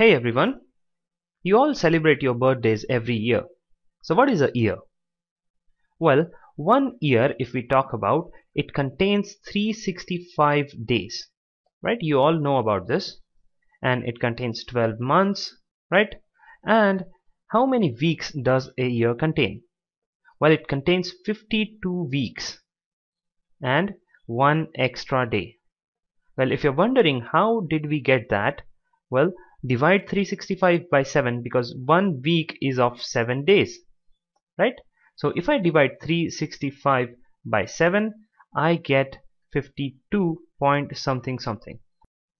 Hey everyone, you all celebrate your birthdays every year. So what is a year? Well, one year, if we talk about, it contains 365 days, right? You all know about this. And it contains 12 months, right? And how many weeks does a year contain? Well, it contains 52 weeks and one extra day. Well, if you're wondering how did we get that, well, divide 365 by 7 because 1 week is of 7 days, right? So if I divide 365 by 7, I get 52 point something something.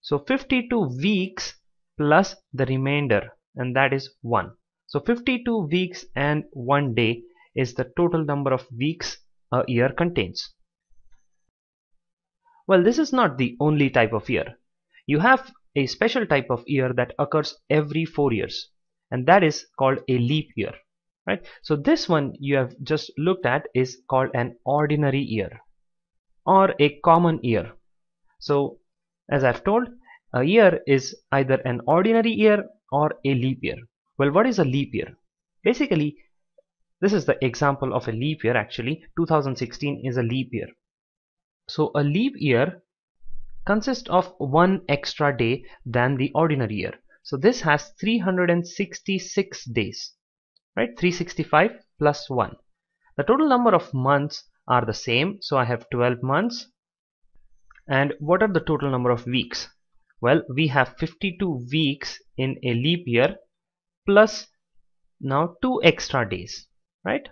So 52 weeks plus the remainder, and that is 1. So 52 weeks and 1 day is the total number of weeks a year contains. Well, this is not the only type of year. You have a special type of year that occurs every 4 years, and that is called a leap year, right? So this one you have just looked at is called an ordinary year or a common year. So as I've told, a year is either an ordinary year or a leap year. Well, what is a leap year? Basically, this is the example of a leap year. Actually, 2016 is a leap year. So a leap year consists of one extra day than the ordinary year. So this has 366 days, right? 365 plus 1. The total number of months are the same. So I have 12 months. And what are the total number of weeks? Well, we have 52 weeks in a leap year plus now 2 extra days, right?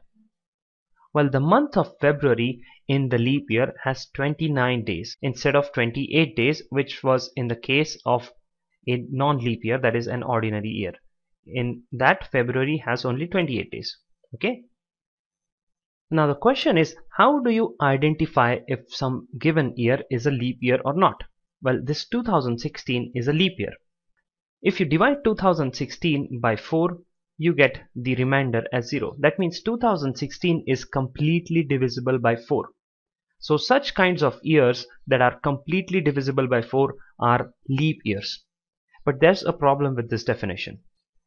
Well, the month of February in the leap year has 29 days instead of 28 days, which was in the case of a non-leap year, that is an ordinary year. In that, February has only 28 days. Okay. Now the question is, how do you identify if some given year is a leap year or not? Well, this 2016 is a leap year. If you divide 2016 by 4, you get the remainder as 0. That means 2016 is completely divisible by 4. So such kinds of years that are completely divisible by 4 are leap years. But there's a problem with this definition.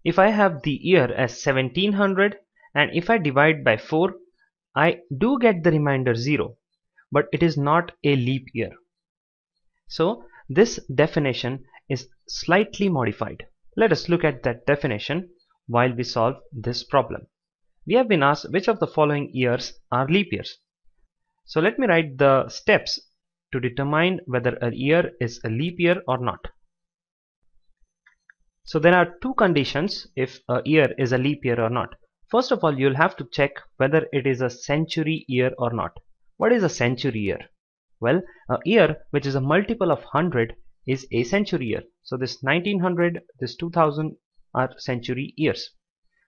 If I have the year as 1700 and if I divide by 4, I do get the remainder 0, but it is not a leap year. So this definition is slightly modified. Let us look at that definition while we solve this problem. We have been asked which of the following years are leap years. So let me write the steps to determine whether a year is a leap year or not. So there are two conditions if a year is a leap year or not. First of all, you'll have to check whether it is a century year or not. What is a century year? Well, a year which is a multiple of 100 is a century year. So this 1900, this 2000 are century years.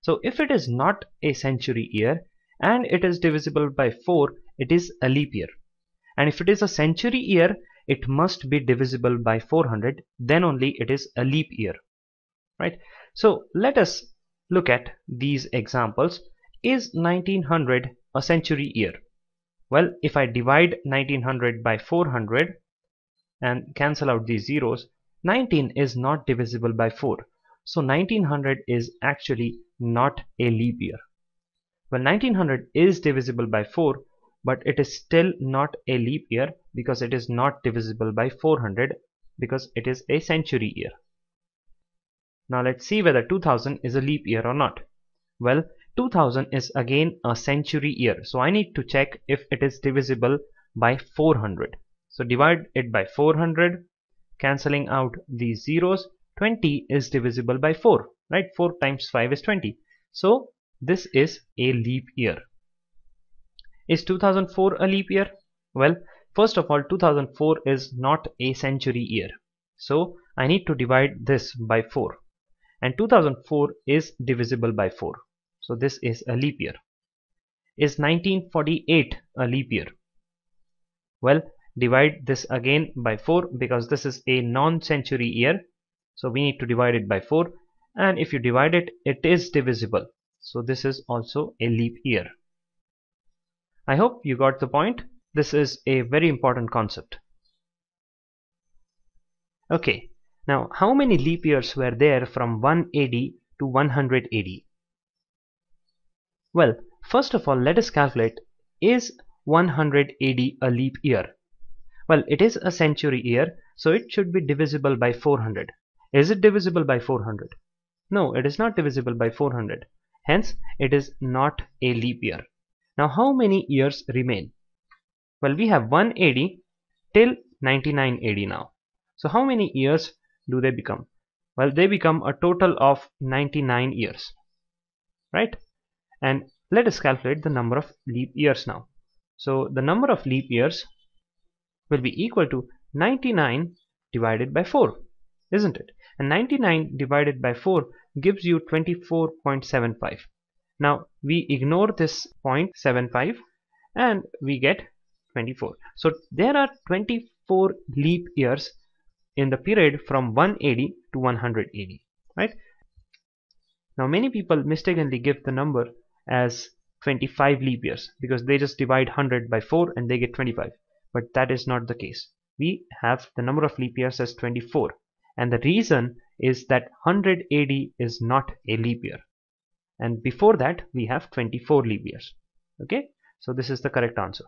So if it is not a century year and it is divisible by 4, it is a leap year. And if it is a century year, it must be divisible by 400, then only it is a leap year, right? So let us look at these examples. Is 1900 a century year? Well, if I divide 1900 by 400 and cancel out these zeros, 19 is not divisible by 4. So 1900 is actually not a leap year. Well, 1900 is divisible by 4, but it is still not a leap year because it is not divisible by 400 because it is a century year. Now let's see whether 2000 is a leap year or not. Well, 2000 is again a century year. So I need to check if it is divisible by 400. So divide it by 400, cancelling out these zeros. 20 is divisible by 4, right? 4 times 5 is 20. So this is a leap year. Is 2004 a leap year? Well, first of all, 2004 is not a century year. So I need to divide this by 4. And 2004 is divisible by 4. So this is a leap year. Is 1948 a leap year? Well, divide this again by 4 because this is a non-century year. So we need to divide it by 4. And if you divide it, it is divisible. So this is also a leap year. I hope you got the point. This is a very important concept. Okay. Now, how many leap years were there from 180 to 180? Well, first of all, let us calculate, is 180 a leap year? Well, it is a century year, so it should be divisible by 400. Is it divisible by 400? No, it is not divisible by 400. Hence, it is not a leap year. Now, how many years remain? Well, we have 180 till 9980 now. So, how many years do they become? Well, they become a total of 99 years, right? And let us calculate the number of leap years now. So, the number of leap years will be equal to 99 divided by 4, isn't it? And 99 divided by 4 gives you 24.75. Now we ignore this 0.75 and we get 24. So there are 24 leap years in the period from 180 to 180, right? Now many people mistakenly give the number as 25 leap years because they just divide 100 by 4 and they get 25. But that is not the case. We have the number of leap years as 24, and the reason is that 180 is not a leap year, and before that we have 24 leap years. Okay, so this is the correct answer.